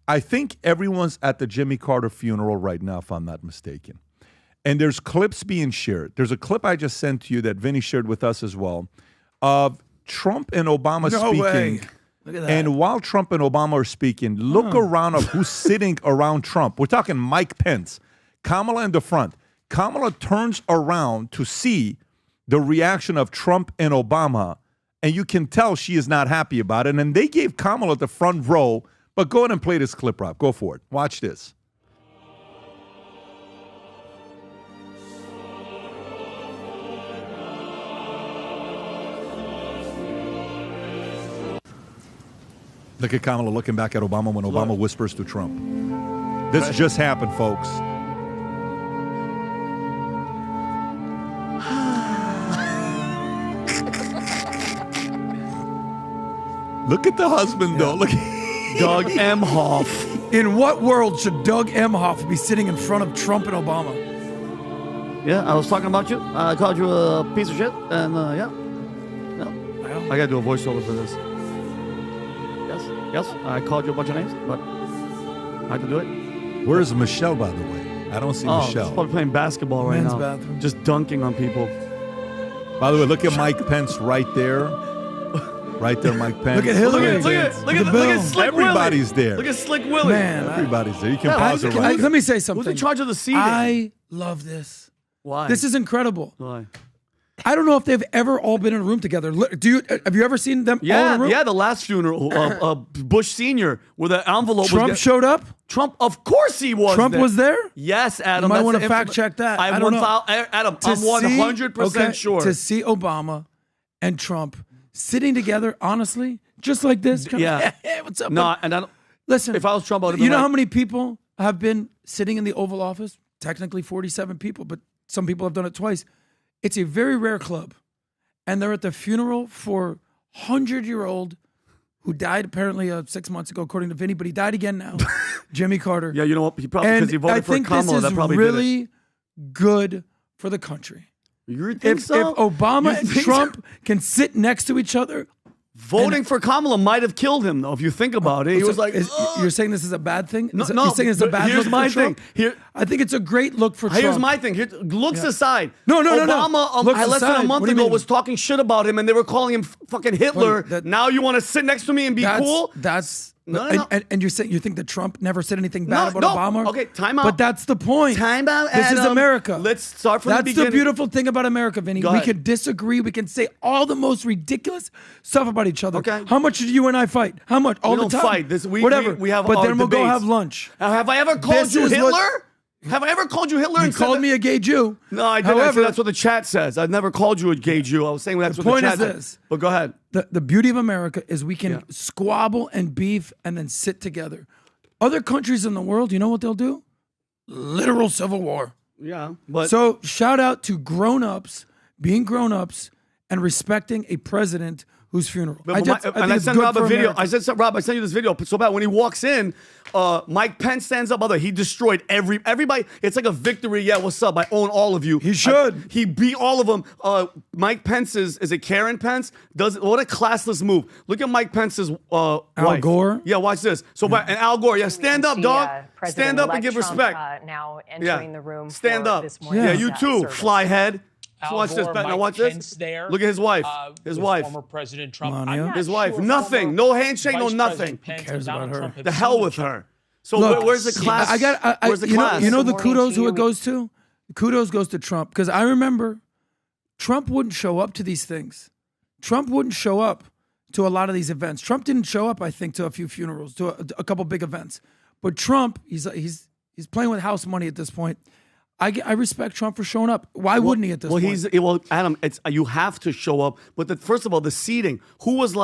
I think everyone's at the Jimmy Carter funeral right now, if I'm not mistaken. And there's clips being shared. There's a clip I just sent to you that Vinny shared with us as well of Trump and Obama speaking. Way. Look at that. And while Trump and Obama are speaking, look around of who's sitting around Trump. We're talking Mike Pence, Kamala in the front. Kamala turns around to see the reaction of Trump and Obama, and you can tell she is not happy about it. And they gave Kamala the front row. But go ahead and play this clip, Rob. Go for it. Watch this. Look at Kamala looking back at Obama when Obama whispers to Trump. This just happened, folks. Look at the husband, though. Look at Doug Emhoff. In what world should Doug Emhoff be sitting in front of Trump and Obama? Yeah, I was talking about you. I called you a piece of shit, and yeah. No. I gotta do a voiceover for this. Yes, I called you a bunch of names, but I had to do it. Where's Michelle, by the way? I don't see Michelle. She's probably playing basketball right Men's now. bathroom. Just dunking on people. By the way, look at Mike Pence right there. Right there, Mike Pence. Look at Hillary. Look at Slick Everybody's Willie. there. Look at Slick Willie. Man, Everybody's there. You can pause it right. let me say something. Who's in charge of the seating? I love this. Why? This is incredible. Why? I don't know if they've ever all been in a room together. Have you ever seen them all in a room? Yeah, the last funeral, Bush Senior, where the envelope Trump showed up? Trump, of course he was Trump there. was there? Yes, Adam. You might that's want to the fact check that. I don't know. Adam, I'm 100% sure. To see Obama and Trump sitting together, honestly, just like this. Yeah. Hey, what's up? No, and I don't. Listen, if I was Trump, I would have you been know like, how many people have been sitting in the Oval Office? Technically 47 people, but some people have done it twice. It's a very rare club. And they're at the funeral for 100-year-old who died apparently 6 months ago, according to Vinny, but he died again now, Jimmy Carter. Yeah, you know what? He probably, because he voted for Kamala, that probably really did it. Good for the country. You think If so? Obama and Trump can sit next to each other. Voting for Kamala might have killed him, though, if you think about it. He was like, you're saying this is a bad thing? No, you're saying it's a bad here's look my for Trump? thing. I think it's a great look for Trump. Here's my thing. Looks aside. No. Obama, Looks less than a aside. month What do you ago, mean? was talking shit about him, and they were calling him fucking Hitler. Now you want to sit next to me and be cool? No. And you're saying you think that Trump never said anything bad about Obama? Okay, time out. But that's the point. Time out, This is Adam. America. Let's start from the That's beginning. the beautiful thing about America, Vinny. Go We ahead. can disagree. We can say all the most ridiculous stuff about each other. Okay. How much did you and I fight? How much? All We the don't time. fight. Whatever. We have but our then we'll go debates. have lunch. Have I ever called This you is Hitler? what- Have I ever called you Hitler? You and said called that- me a gay Jew. No, I didn't. However, That's what the chat says. I've never called you a gay Jew. I was saying that's the what the point chat is says. this. But go ahead. The beauty of America is we can squabble and beef and then sit together. Other countries in the world, you know what they'll do? Literal civil war. Yeah. But So shout out to grown-ups, being grown-ups, and respecting a president whose funeral. I think sent it's Rob good a for video. America. I said, Rob, I sent you this video so bad. When he walks in, Mike Pence stands up. He destroyed everybody. It's like a victory. Yeah, what's up? I own all of you. He should. He beat all of them. Mike Pence is it Karen Pence? What a classless move. Look at Mike Pence's wife. Al Gore? Yeah, watch this. So, and Al Gore, stand up, dog. Stand up and give Trump, respect. now entering the room. Stand for up. This morning's, you too, service. flyhead. So Al watch this. Gore, Now Mike watch Pence this. there, Look at his wife. His with wife. Former President Trump. Melania. I'm not His wife. sure Nothing. former No handshake. No Vice nothing. President Pence Who cares and about Donald her? Trump have The hell seen with each other. her. So Look, where's the class? Where's the class? You know the Morning kudos to who you. it goes to? Kudos goes to Trump. Because I remember Trump wouldn't show up to these things. Trump wouldn't show up to a lot of these events. Trump didn't show up, I think, to a few funerals, to a couple big events. But Trump, he's playing with house money at this point. I respect Trump for showing up. Why wouldn't he at this point? Adam, you have to show up. But first of all, the seating. Who was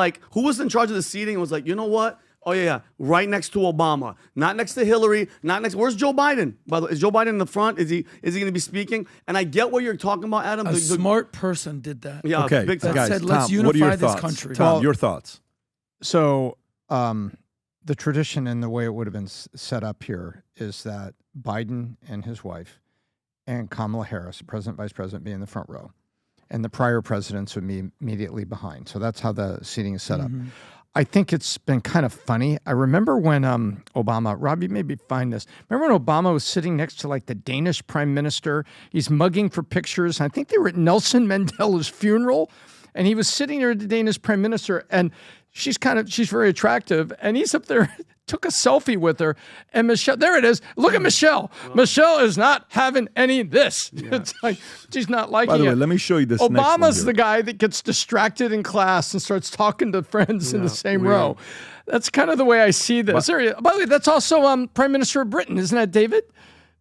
in charge of the seating and was like, you know what? Oh yeah, right next to Obama, not next to Hillary, not next. Where's Joe Biden? By the way, is Joe Biden in the front? Is he going to be speaking? And I get what you're talking about, Adam. A smart person did that. Yeah, Okay, big time. guys, said, let's Tom, what are your unify this thoughts? country. Tom, Well, your thoughts. So the tradition and the way it would have been set up here is that Biden and his wife and Kamala Harris, President, Vice President, be in the front row. And the prior presidents would be immediately behind. So that's how the seating is set up. I think it's been kind of funny. I remember when Obama, Rob, you maybe find this. Remember when Obama was sitting next to like the Danish prime minister? He's mugging for pictures. I think they were at Nelson Mandela's funeral, and he was sitting there at the Danish prime minister, and she's very attractive, and he's up there. Took a selfie with her, and Michelle, there it is. Look at Michelle. Michelle is not having any of this. Yeah. It's like she's not liking it. By the way, let me show you this. Obama's the guy that gets distracted in class and starts talking to friends in the same row. That's kind of the way I see this. By the way, that's also Prime Minister of Britain, isn't that David?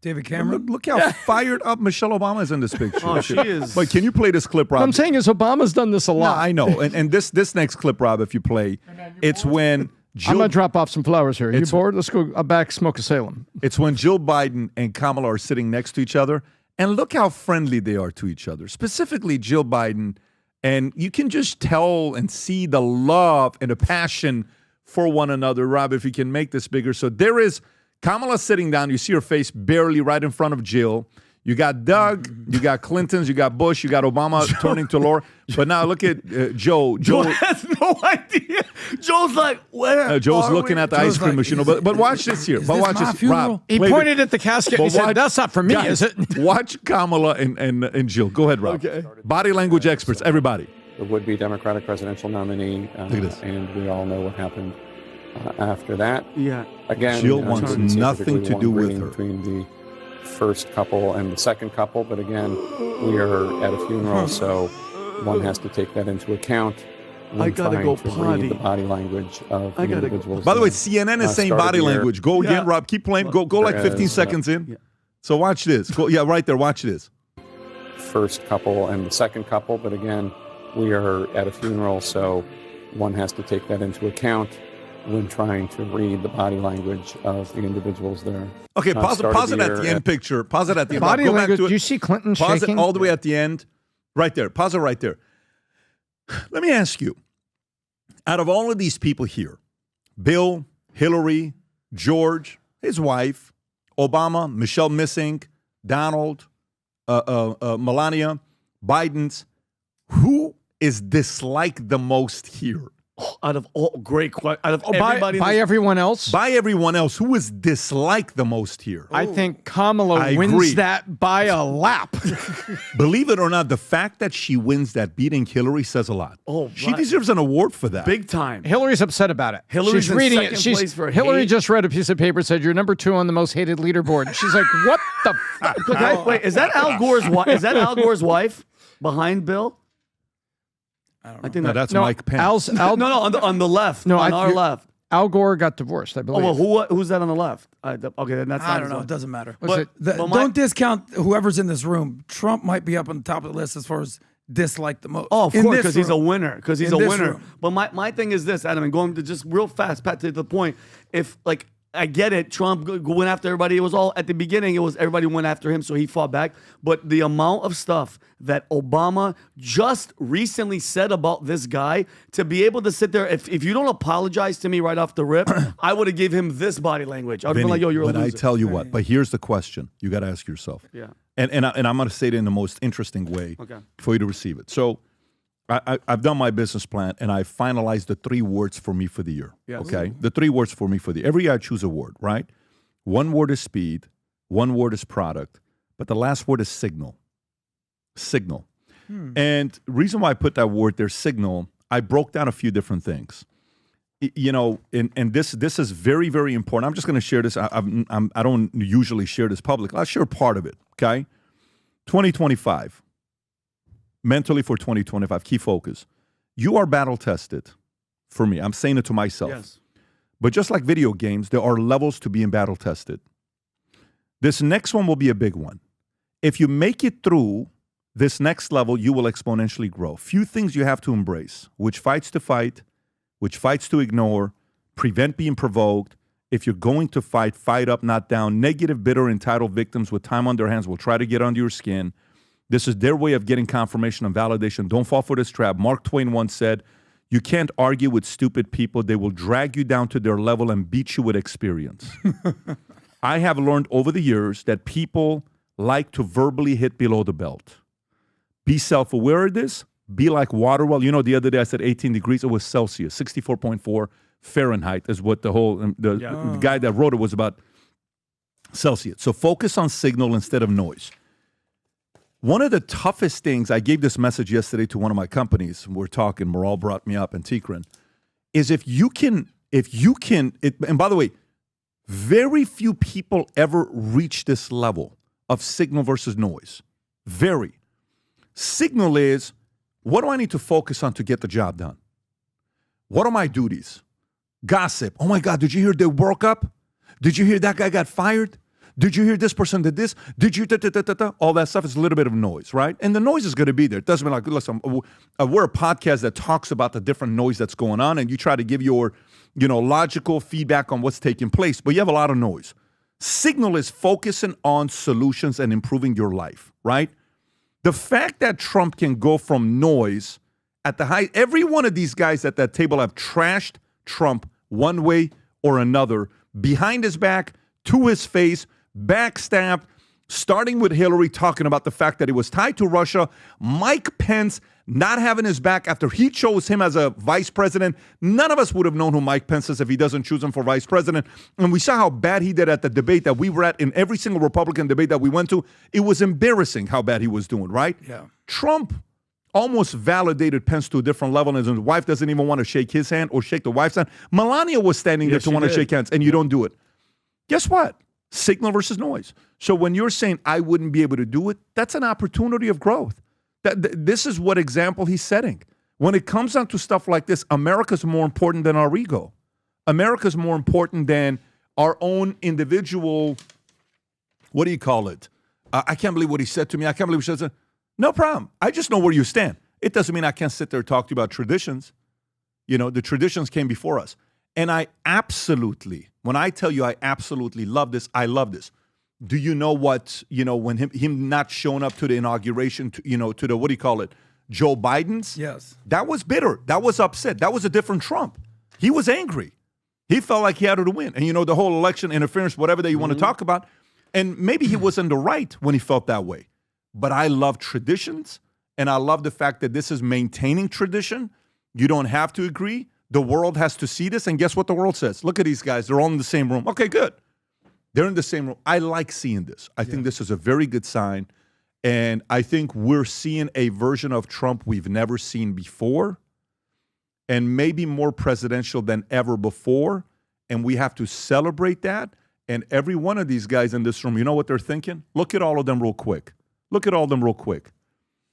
David Cameron. Look how fired up Michelle Obama is in this picture. Oh, she is. But can you play this clip, Rob? What I'm saying is Obama's done this a lot. No, I know. And this next clip, Rob, if you play, it's when I'm going to drop off some flowers here. You bored? Let's go back, smoke a Salem. It's when Jill Biden and Kamala are sitting next to each other, and look how friendly they are to each other, specifically Jill Biden. And you can just tell and see the love and the passion for one another. Rob, if you can make this bigger. So there is Kamala sitting down. You see her face barely right in front of Jill. You got Doug, you got Clintons, you got Bush, you got Obama turning to Laura. But now look at Joe. Joe has no idea. Joe's like, where? Joe's looking at the ice cream machine. But watch this here. But watch this. Rob, he pointed at the casket and said, that's not for me, guys, is it? Watch Kamala and Jill. Go ahead, Rob. Okay. Body language experts, everybody. The would-be Democratic presidential nominee. Look at this. And we all know what happened after that. Yeah. Again, Jill wants nothing to do with her. Between the first couple and the second couple, but again, we are at a funeral, so one has to take that into account when I gotta trying go to potty. read the body language of the individuals. By the way, CNN is saying body language. Go again, Rob. Keep playing. Go like 15 seconds in. Yeah. So watch this. Go, right there. Watch this. First couple and the second couple, but again, we are at a funeral, so one has to take that into account when trying to read the body language of the individuals there. Okay, pause it at the end picture. Pause it at the end. Body Go language. back to it. Do you see Clinton Pause shaking? it all the way at the end. Right there. Pause it right there. Let me ask you, out of all of these people here, Bill, Hillary, George, his wife, Obama, Michelle Missing, Donald, Melania, Biden's, who is disliked the most here? Out of all, great question. Out of everybody. By everyone else? By everyone else, who is disliked the most here? I think Kamala wins agree. that by a lap. Believe it or not, the fact that she wins that beating Hillary says a lot. Oh, she right. deserves an award for that. Big time. Hillary's upset about it. Hillary's She's in reading second it. place for Hillary hate. just read a piece of paper that said, you're number 2 on the most hated leaderboard. She's like, what the fuck? Wait, is that Al Gore's wife? Is that Al Gore's wife behind Bill? I think No, that's Mike Pence. no, on the left. No, on our left. Al Gore got divorced, I Oh, believe. well, who's that on the left? Okay, then that's I not don't know. his It doesn't matter. Was But- it- Don't discount whoever's in this room. Trump might be up on the top of the list as far as disliked the most. Oh, of In course, this because he's a room. winner. Because he's In a this winner. room. But my thing is this, Adam, and going to just real fast, Pat, to the point. If like I get it, Trump went after everybody. It was all at the beginning. It was everybody went after him, so he fought back. But the amount of stuff that Obama just recently said about this guy, to be able to sit there, if you don't apologize to me right off the rip, I would have give him this body language. I would have been like, yo, you're a but loser. I tell you what. But here's the question you got to ask yourself. Yeah. And I'm going to say it in the most interesting way for you to receive it. So I've done my business plan, and I finalized the 3 words for me for the year. Yes. Okay? The 3 words for me for the year. Every year I choose a word, right? 1 word is speed. 1 word is product. But the last word is signal. Signal. And the reason why I put that word there, signal, I broke down a few different things. You know, and this is very, very important. I'm just going to share this. I don't usually share this publicly. I'll share part of it, okay? 2025. Mentally for 2025, key focus. You are battle tested for me. I'm saying it to myself. Yes. But just like video games, there are levels to being battle tested. This next one will be a big one. If you make it through this next level, you will exponentially grow. Few things you have to embrace: which fights to fight, which fights to ignore, prevent being provoked. If you're going to fight, fight up, not down. Negative, bitter, entitled victims with time on their hands will try to get under your skin. This is their way of getting confirmation and validation. Don't fall for this trap. Mark Twain once said, you can't argue with stupid people. They will drag you down to their level and beat you with experience. I have learned over the years that people like to verbally hit below the belt. Be self-aware of this. be like water. Well, the other day I said 18 degrees. It was Celsius. 64.4 Fahrenheit is what the guy that wrote it was about Celsius. So focus on signal instead of noise. One of the toughest things, I gave this message yesterday to one of my companies. We're talking, Moral brought me up, and Tikran, is if you can, and by the way, very few people ever reach this level of signal versus noise. Very. Signal is, what do I need to focus on to get the job done? What are my duties? Gossip. Oh my God, did you hear they broke up? Did you hear that guy got fired? Did you hear this person did this? Did you all that stuff is a little bit of noise, right? And the noise is going to be there. It doesn't mean like, listen, we're a podcast that talks about the different noise that's going on, and you try to give your, logical feedback on what's taking place, but you have a lot of noise. Signal is focusing on solutions and improving your life, right? The fact that Trump can go from noise at the high, every one of these guys at that table have trashed Trump one way or another, behind his back, to his face, backstabbed, starting with Hillary talking about the fact that he was tied to Russia, Mike Pence not having his back after he chose him as a vice president. None of us would have known who Mike Pence is if he doesn't choose him for vice president. And we saw how bad he did at the debate that we were at in every single Republican debate that we went to. It was embarrassing how bad he was doing, right? Yeah. Trump almost validated Pence to a different level, and his wife doesn't even want to shake his hand or shake the wife's hand. Melania was standing there to want to shake hands, and you don't do it. Guess what? Signal versus noise. So when you're saying, I wouldn't be able to do it, that's an opportunity of growth. This is what example he's setting. When it comes down to stuff like this, America's more important than our ego. America's more important than our own individual, what do you call it? I can't believe what he said to me. I can't believe what he said. No problem. I just know where you stand. It doesn't mean I can't sit there and talk to you about traditions. The traditions came before us. And I absolutely, when I tell you I absolutely love this, I love this. Do you know what, when him not showing up to the inauguration, to the, what do you call it, Joe Biden's? Yes. That was bitter. That was upset. That was a different Trump. He was angry. He felt like he had to win. And, the whole election interference, whatever that you want to talk about. And maybe he was in the right when he felt that way. But I love traditions, and I love the fact that this is maintaining tradition. You don't have to agree. The world has to see this, and guess what the world says? Look at these guys. They're all in the same room. Okay, good. They're in the same room. I like seeing this. I think this is a very good sign, and I think we're seeing a version of Trump we've never seen before, and maybe more presidential than ever before, and we have to celebrate that. And every one of these guys in this room, you know what they're thinking? Look at all of them real quick. Look at all of them real quick.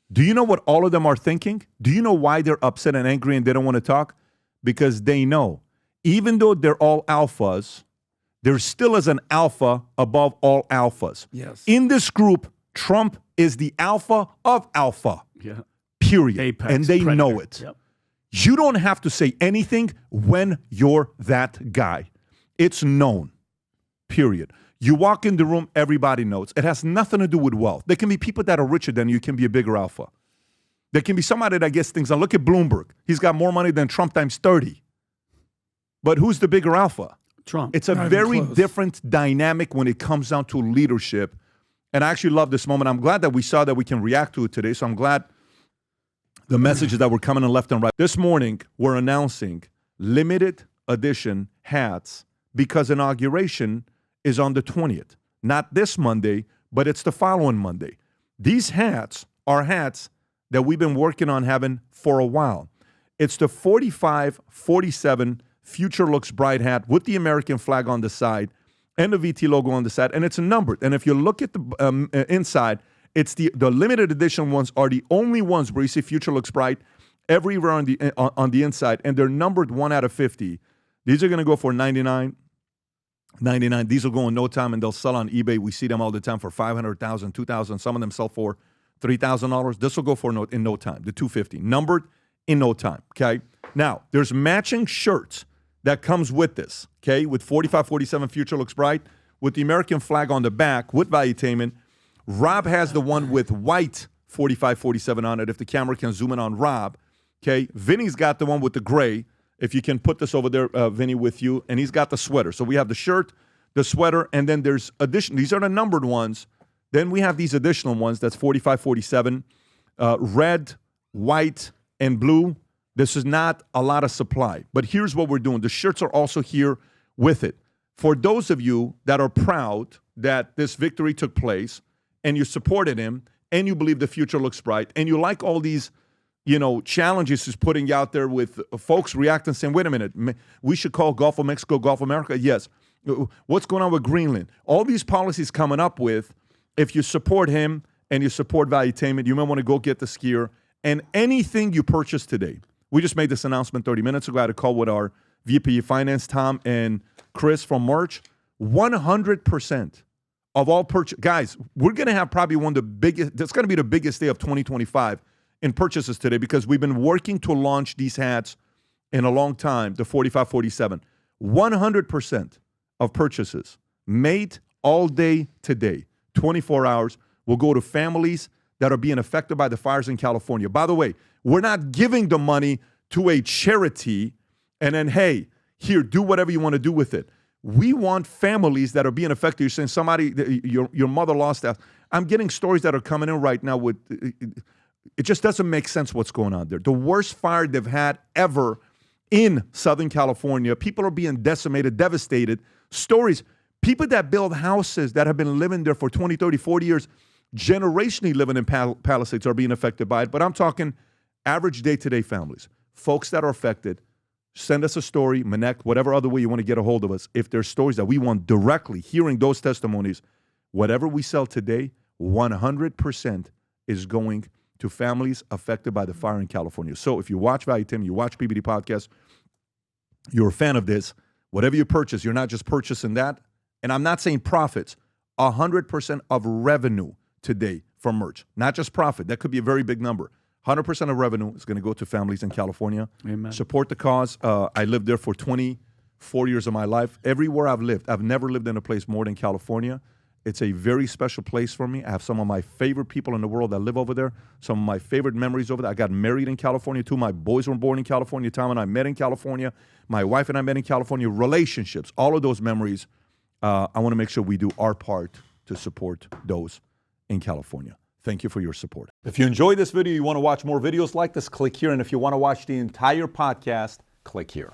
Do you know what all of them are thinking? Do you know why they're upset and angry and they don't want to talk? Because they know, even though they're all alphas, there still is an alpha above all alphas. Yes. In this group, Trump is the alpha of alpha. Yeah. Period. Apex and they predator. know it. Yep. You don't have to say anything when you're that guy. It's known. Period. You walk in the room, everybody knows. It has nothing to do with wealth. There can be people that are richer than you, can be a bigger alpha. There can be somebody that gets things done. Look at Bloomberg. He's got more money than Trump times 30. But who's the bigger alpha? Trump. It's a Not even very close. different dynamic when it comes down to leadership. And I actually love this moment. I'm glad that we saw that we can react to it today. So I'm glad the messages that were coming in left and right. This morning, we're announcing limited edition hats because inauguration is on the 20th. Not this Monday, but it's the following Monday. These hats are hats that we've been working on having for a while. It's the 45-47 Future Looks Bright hat with the American flag on the side and the VT logo on the side, and it's numbered. And if you look at the inside, it's the limited edition ones are the only ones where you see Future Looks Bright everywhere on the inside, and they're numbered 1 out of 50. These are going to go for $99. These will go in no time, and they'll sell on eBay. We see them all the time for $500,000, $2,000. Some of them sell for $3,000. This will go for in no time, the $250. Numbered in no time, okay? Now, there's matching shirts that comes with this, okay, with 45-47 Future Looks Bright, with the American flag on the back, with Valuetainment. Rob has the one with white 45-47 on it, if the camera can zoom in on Rob, okay? Vinny's got the one with the gray. If you can put this over there, Vinny, with you, and he's got the sweater. So we have the shirt, the sweater, and then there's addition. These are the numbered ones. Then we have these additional ones. That's 45-47, red, white, and blue. This is not a lot of supply. But here's what we're doing. The shirts are also here with it. For those of you that are proud that this victory took place and you supported him and you believe the future looks bright and you like all these, challenges he's putting out there with folks reacting saying, wait a minute, we should call Gulf of Mexico Gulf America. Yes. What's going on with Greenland? All these policies coming up with, if you support him and you support Valuetainment, you might want to go get this gear. And anything you purchase today, we just made this announcement 30 minutes ago. I had a call with our VP of Finance, Tom and Chris from Merch. 100% of all purchase. Guys, we're going to have probably one of the biggest, that's going to be the biggest day of 2025 in purchases today because we've been working to launch these hats in a long time, the 4547. 100% of purchases made all day today, 24 hours, will go to families that are being affected by the fires in California. By the way, we're not giving the money to a charity and then, hey, here, do whatever you want to do with it. We want families that are being affected. You're saying somebody, your mother lost that. I'm getting stories that are coming in right now with, it just doesn't make sense what's going on there. The worst fire they've had ever in Southern California. People are being decimated, devastated. Stories, people that build houses that have been living there for 20, 30, 40 years, generationally living in Palisades are being affected by it. But I'm talking average day-to-day families, folks that are affected. Send us a story, Connect, whatever other way you want to get a hold of us. If there's stories that we want directly, hearing those testimonies, whatever we sell today, 100% is going to families affected by the fire in California. So if you watch Valuetainment, you watch PBD Podcast, you're a fan of this, whatever you purchase, you're not just purchasing that. And I'm not saying profits, 100% of revenue today from merch, not just profit. That could be a very big number. 100% of revenue is going to go to families in California. Amen. Support the cause. I lived there for 24 years of my life. Everywhere I've lived, I've never lived in a place more than California. It's a very special place for me. I have some of my favorite people in the world that live over there, some of my favorite memories over there. I got married in California, too. My boys were born in California. Tom and I met in California. My wife and I met in California. Relationships, all of those memories, I want to make sure we do our part to support those in California. Thank you for your support. If you enjoyed this video, you want to watch more videos like this, click here. And if you want to watch the entire podcast, click here.